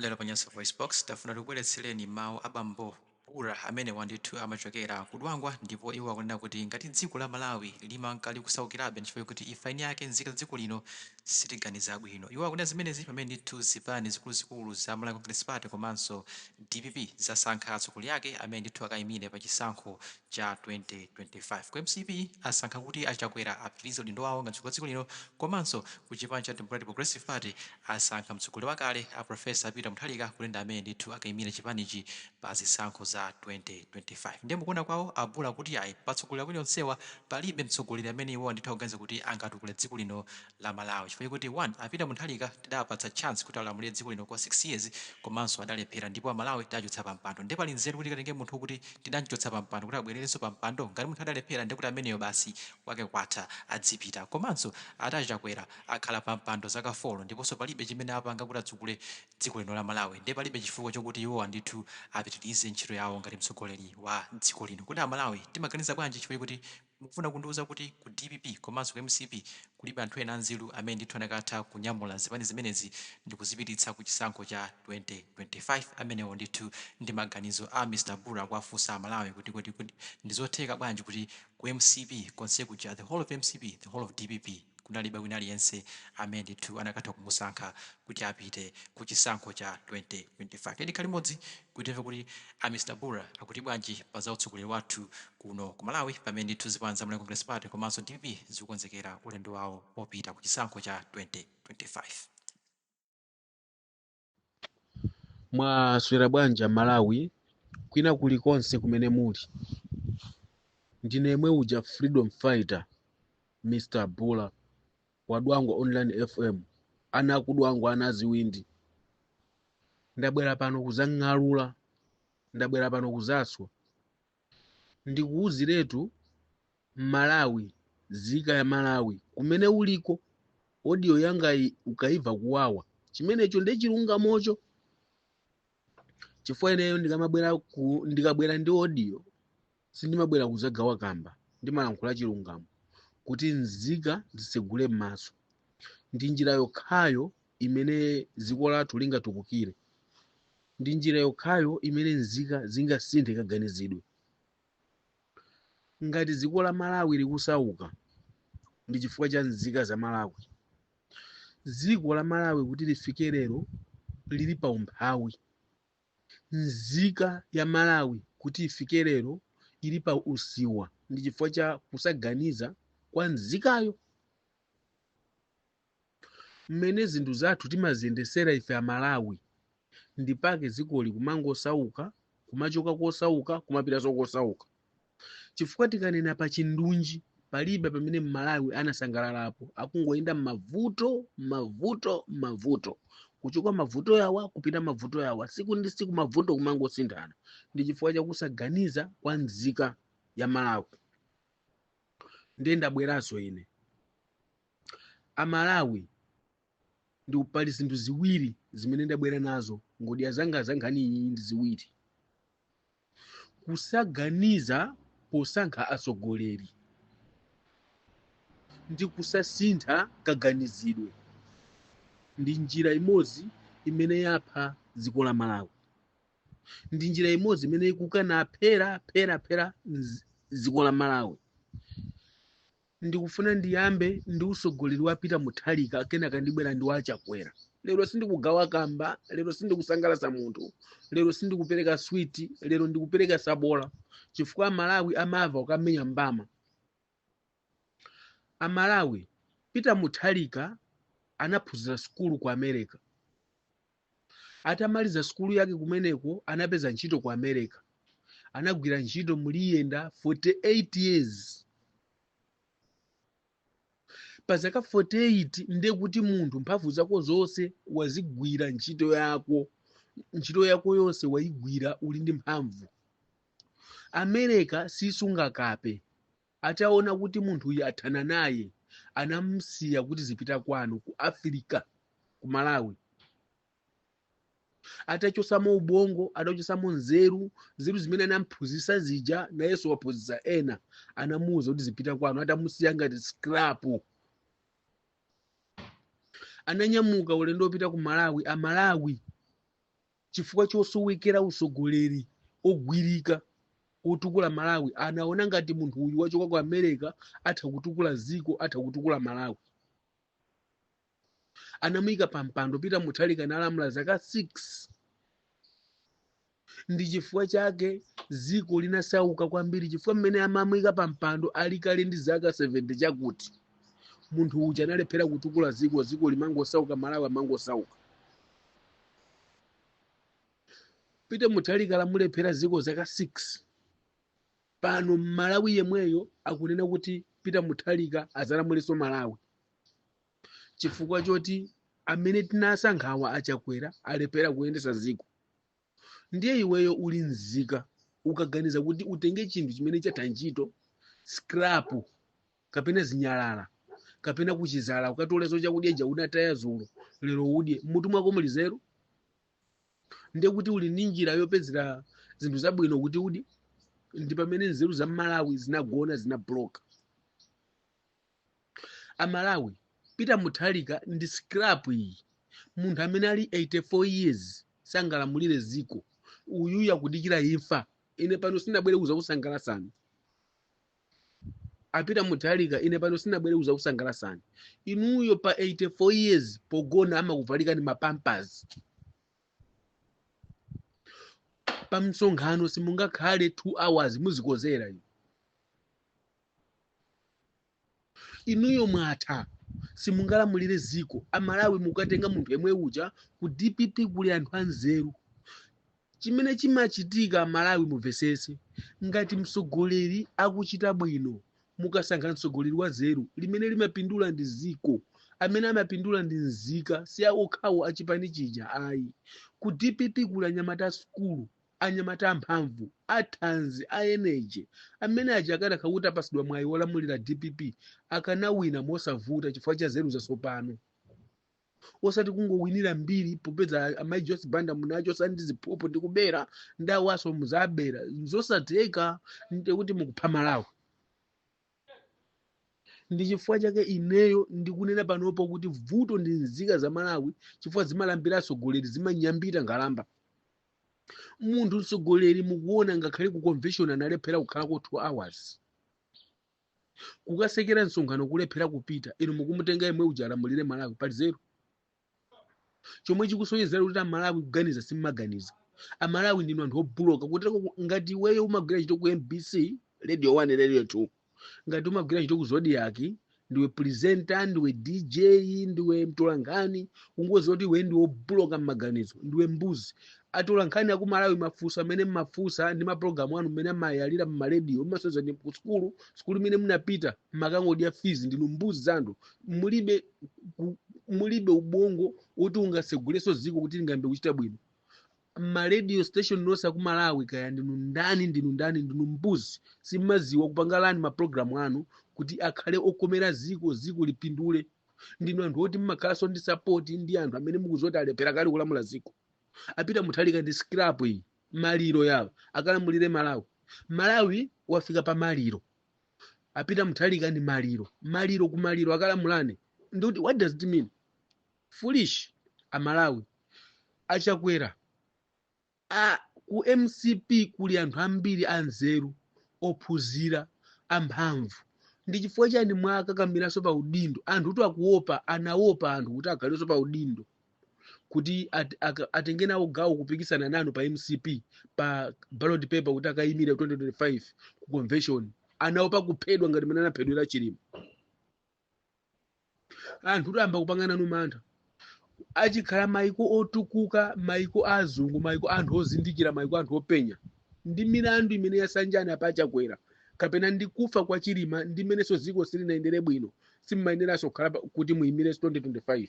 Lero panyansa voice box tafuna tibweretsereni mawu abambo Bura amene wandithu amachokera kudwangwa ndipo iwo akunena kuti ngati dziko la Malawi limankali kusaukirabe chifukwa kuti ifaini yake nzika dziko lino sitiganiza bwino. Iwo akunena zimenezi pamene ndithu zipani zikuluzikulu za Malawi Congress Party komanso DPP zasankha atsogoleri yake amene ndithu akayimire pa chisankho cha 2025. Ku MCP asankha kuti Achakwera apitirize udindo wawo ngati dziko lino komanso ku chipani cha Democratic Progressive Party asankha mtsogoleri wakale a Profesa Peter Mutharika kulenda amene ndithu akayimire chipanichi pa zisankho za 2025. Ndiye mukuona kwawo abula kuti ayi patsogoleri awiri onsewa palibe mtsogoleri amene iwo ndithu akuganiza kuti angatukule dziko lino la Malawi chifukwa kuti 1 Peter Mutharika tidapatsa chance kuti alamulire dziko lino kwa 6 years komanso adalephera ndipo Malawi tidachotsa pa mpando ndipo pali nzeru kuti katenge munthu kuti tidachotsa pa mpando kuti abwererenso pa mpando ngati munthu adalephera ndi kuti ameneyo basi kwake kwatha adzipita komanso Achakwera akhala pa mpando zaka 4 ndiponso palibe chimene apanga kuti atsogolere dziko lino la Malawi ndiye palibe chifukwa chokuti iwo ndithu apitirize ntchito yawo ngati mtsogoleri wa dziko lino. Kuti Malawi timaganiza bwanji chifukwa kuti mukufuna kundiuza kuti ku DPP komanso ku MCP kulibe anthu ena anzeru amene ndithu anakatha kunyamula zipani zimenezi ndi kuzipititsa ku chisankho cha 2025 amenewo ndithu ndi maganizo a Mr. Bura kuwafunsa Malawi kuti ndizotheka bwanji kuti ku MCP konse kuja the whole of MCP the whole of DPP kunalibe wina aliyense amene ndithu anakatha kumusankha kuti apite ku chisankho cha 2025. Tedi kalimodzi kutimve kuti a Mr. Bura akuti bwanji pa za utsogoleri wathu kuno ku Malawi pamene ndithu zipani za Malawi Congress Party komanso DPP zikukonzekera ulendo wawo popita ku chisankho cha 2025. Mwaswera bwanji Malawi kwina kulikonse kumene muli. Ndine yemwe uja freedom fighter Mr. Bura wadwangwa online FM ana akudwangwa ana aziwindi. Ndabwera pano kuzang'alula, ndabwera pano kuzaswa. Ndikuwuziretu Malawi, zika ya Malawi kumene uliko audio yanga ukaiva kuwawa chimenecho ndi chilungamocho. Chifukwa ineyo ndikabwera ndi audio sindimabwera kuzagawa kamba ndimalankhula chilungamo kuti nzika zisegule m'maso. Ndi njira yokhayo imene dziko lathu lingatukukire. Ndi njira yokhayo imene nzika zingasinthe kaganizidwe. Ngati dziko la Malawi likusauka ndi chifukwa cha nzika za Malawi. Dziko la Malawi kuti lifike lero lili pa umphawi. Nzika ya Malawi kuti ifike lero ili pa usiwa ndi chifukwa cha kusaganiza kwa nzikayo. Mmene zinthu zathu timaziyendesera ife a Malawi ndipake dzikoli kumangosauka kumachoka kosauka kumapita kosauka. Chifukwa tikanena pa chindunji palibe pamene Malawi anasangalalapo akungoyenda mavuto kuchoka mavuto yawa kupita mavuto yawa siku ndi siku mavuto kumangosinthana ndi chifukwa cha kusaganiza kwa nzika ya Malawi. Ndiye ndabweranso ine a Malawi ndi pali zinthu ziwiri zimene ndabwera nazo ngodya zanga zankhani iyi ndi ziwiri. Kusaganiza posankha atsogoleri ndi kusasintha kaganizidwe ndi njira imodzi imene yapha dziko la Malawi. Ndi njira imodzi imene ikukana phera dziko la Malawi. Ndikufuna ndiyambe ndi utsogoleri wa Peter Mutharika kenaka ndibwera ndi Achakwera. Lero sindikugawa kamba, lero sindikusangalatsa munthu, lero sindikupereka switi, lero ndikupereka sabola chifukwa Malawi amava ukamenya mbama. A Malawi Peter Mutharika anaphunzira skulu ku America. Atamaliza skulu yake kumeneko anapeza ntchito ku America. Anagwira ntchito muliyenda 48 years. Pa zaka 48 ndiye kuti munthu mphamvu zako zonse wazigwira ntchito yako yonse wayigwira uli ndi mphamvu. America sisunga kape. Ataona kuti munthu uyu athana naye anamusiya kuti zipita kwanu ku Africa ku Malawi. Atachosamo ubongo, atachosamo nzeru zimene anamphunzitsa zija nayenso waphunzitsa ena anamuwuza kuti zipita kwanu atamusiya ngati scrap. Ananyamuka ulendo opita ku Malawi. A Malawi chifukwa chosowekera usogoleri ogwirika otukula Malawi. Anaona ngati munthu uyu wachoka ku America atha kutukula ziko, atha kutukula Malawi. Anamuyika pa mpando Peter Mutharika analamula zaka 6. Ndi chifukwa chake ziko linasauka kwambiri, chifukwa mmene amamuyika pa mpando ali kale ndi zaka 70 chakuti munthu uja analephera kutukula ziko, ziko limangosauka, Malawi amangosauka. Peter Mutharika lamulephera ziko zaka 6. Pano Malawi yemweyo akunena kuti Peter Mutharika azalamuliso Malawi chifukwa choti amene tinasankhawa achakwera alephera kuyendesa ziko. Ndiye iweyo uli nzika ukaganiza kuti utenge chinthu chimene chatha ntchito, scrap kapena zinyalala kapena kuchizala ukatoleso chakudya ja unataya zulo lero udye, mutu mwako muli zero. Ndiye kuti uli ndi njira yopezera zinthu zabwino kuti udye. Ndi pamene nzeru za Malawi zinagona, zinabloka. Amalawi, Peter Mutharika ndi scrap iyi. Munthu amene ali 84 years sangalamulire ziko. Uyu yakudikira imfa. Ine pano sinabwere kuzakusangalasani. Peter Mutharika ine pano sinabwere kuzakusangalasani. Inuyo pa 84 years pogona amakuvalika ni mapampers. Pa msonkhano simungakhale 2 hours muzikozera ino. Inuyo mwatha simungalamulire ziko. Amalawi mukatenga munthu yemwe uja ku DPP kuli anthu anzeru. Chimene chimachitika Malawi mumvesese, ngati msogoleri akuchita bwino mukasankha msogoleri wa zeru limene limapindula ndi ziko. Amene amapindula ndi nzika si okhawo achipani chija ayi. Ku DPP kuli anyamata a skulu, anyamata amphamvu, athanzi, a energy, amene aja akanakha apasidwa mwayi wolamulira DPP akanawina mosavuta chifukwa cha zeru zasopano. Osati kungowinira mbiri popeza amayi Joyce Banda munacho sandi ziphuphu ndi kubera ndawaso muzabera nzosatheka ndikuti mukupha Malawi. Ndi chifukwa chake ineyo ndikunena panopo kuti vuto ndi nzika za Malawi chifukwa zimalambira atsogoleri, zimanyambita ngalamba. Munthu mtsogoleri mukuona ngakhale ku convention analephera kukhalako 2 hours. Kukasekera msonkhano kulephera kupita, ino mukumutenga yemwe uja alamulire Malawi pali zero. Chomwe chikusonyezera kuti Malawi kuganiza simmaganiza. Amalawi ndinu anthu obloka kuti ngati iweyo umagwira chito ku MBC, Radio 1, Radio 2. Ngati umagwira chito ku Zodiac, ndiwe presenter, ndiwe DJ, ndiwe mtolangani, ungozi kuti iwe ndiwe obloka mmaganizo, ndiwe mbuzi. Atolankhani aku Malawi mafusa amene mmafusa ndi maprogramu anu mmene amayalira mmaradio, mmasoza ndi ku skulu imene munapita makangodya fees, ndinu mbuzi zanu. Mulibe ubongo kuti ungaseguleso ziko kuti lingambe kuchita bwino. Radio station nosa ku Malawi kaya ndinu ndinu mbuzi. Simaziwa kupangalani maprogramu anu kuti akhale okomera ziko lipindule. Ndinu anthu oti mmakhalanso ndi support ndi anthu amene mukuzoti alephera kale kulamula ziko. Peter Mutharika ndi scrap iyi, maliro yawo akalamulire Malawi. Malawi wafika pa maliro. Peter Mutharika ndi maliro ku maliro akalamulane. Ndikuti what does it mean? Foolish. Amalawi achakwera. Ku MCP kuli anthu ambiri anzeru, ophunzira, amphamvu. Ndi chifukwa chani mwakakamiranso pa udindo. Anthu kuti akuopa, anaopa anthu kuti akhaleso pa udindo. Kuti atenge nawo gawo kupikisana nanu pa MCP, pa ballot paper kuti akayimire 2025 ku convention. Anaopa kuphedwa ngati mene anaphedwera Chilima. Anthu kuti amba kupangana nanu mantha. Achikhala maiko otukuka, maiko azungu, maiko anthu ozindikira, maiko anthu openya. Ndi milandu imene yasanjana apachakwera. Kapena ndi kufa kwa Chilima ndi meneso ziko silinaendere bwino. Simmayeneranso kukhala kuti muyimire 2025.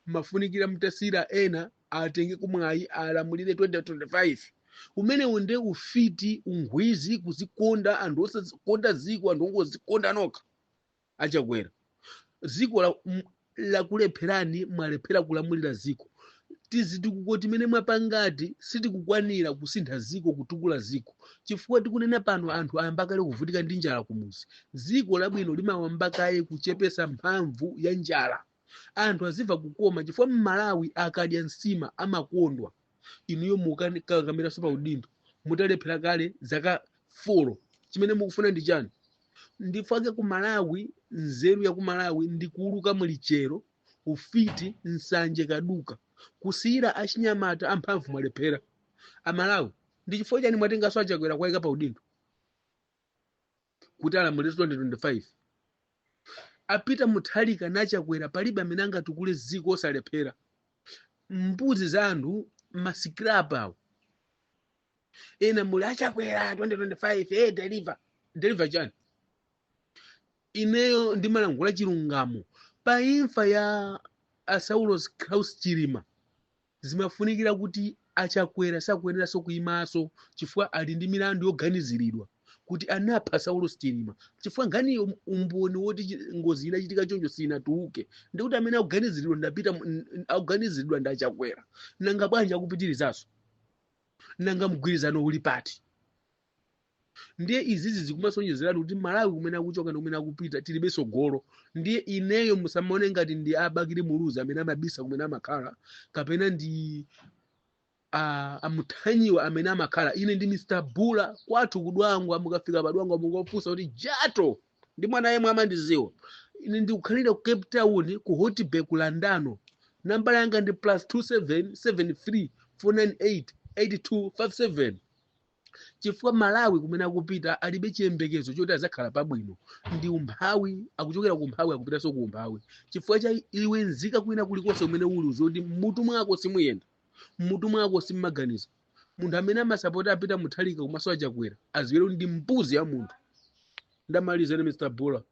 Mafunikira mtasira ena atenge kumwayi alamulire 2025. Umene unde ufiti, ungwizi, kuzikonda, anthu osazikonda ziko, anthu ongozikonda nokha. Achakwera. Ziko la kulepherani mwalephera kulamulira ziko. Tizitukuko mene mwapangati sitikukwanira kusintha ziko, kutukula ziko. Chifukwa tikunena pano anthu ayambakale kuvutika ndi njala kumuzi. Ziko labwino limawambakaye kuchepesa mphamvu ya njala. Anthu aziva kukoma chifukwa Malawi akadya nsima amakondwa. inuyo mukangamiraso pa udindo mutalephera kale zaka 4 chimene mukufuna ndi chani ndifake ku Malawi nzeru ya ku Malawi ndikuuluka mulichero ufiti nsanje kaduka kusiyira achinyamata amphamvu mwalephera amalawi ndi chifukwa chani mwatenganso achakwera kwayika pa udindo kuti alamulire 2025 apita muthalika nachakwera palibe amene angatukule ziko osalephera mbuzi za anthu masikirapa awo ena muli achakwera 2025 deliver chani ineyo ndimalangula chilungamo pa imfa ya Saulos Klaus Chilima zimafunikira kuti achakwera sakuyeneranso kuyimaso chifukwa ali ndi milandu yoganiziridwa kuti anapha Saulos Chilima chifukwa ngani umboni woti ngozi inachitika choncho sinatuluke ndikuti amene akuganiziridwa ndapita akuganiziridwa ndi achakwera nanga bwanji akupitirizaso nanga mgwirizano uli pati ndiye izizi zikumasonyezeratu kuti Malawi kumene akuchoka ndi kumene akupita tilibenso golo ndiye ineyo musamaone ngati ndi abakiri muluzi amene amabisa kumene amakhala kapena ndi amuthanyiwa amene amakhala ine ndi Mr. Bula kwathu kudwangwa mukafika padwangwa mukofunsa kuti jato ndi mwana yemwe amandiziwa ine ndikukhalira ku Cape Town ku Hotbay ku Landano nambala yanga ndi +2773 498 8257 chifukwa Malawi kumene akupita alibe chiyembekezo choti azakhala pabwino ndi umphawi akuchokera ku umphawi akupitanso ku umphawi chifukwa cha iwe nzika kwina kulikonse kumene uli uzoti mmutu mwako simuyenda mmutu mwako simmaganiza munthu amene amasapota apita muthalika kumaso achakwera aziwere ndi mbuzi ya munthu ndamaliza ine Mr. Bula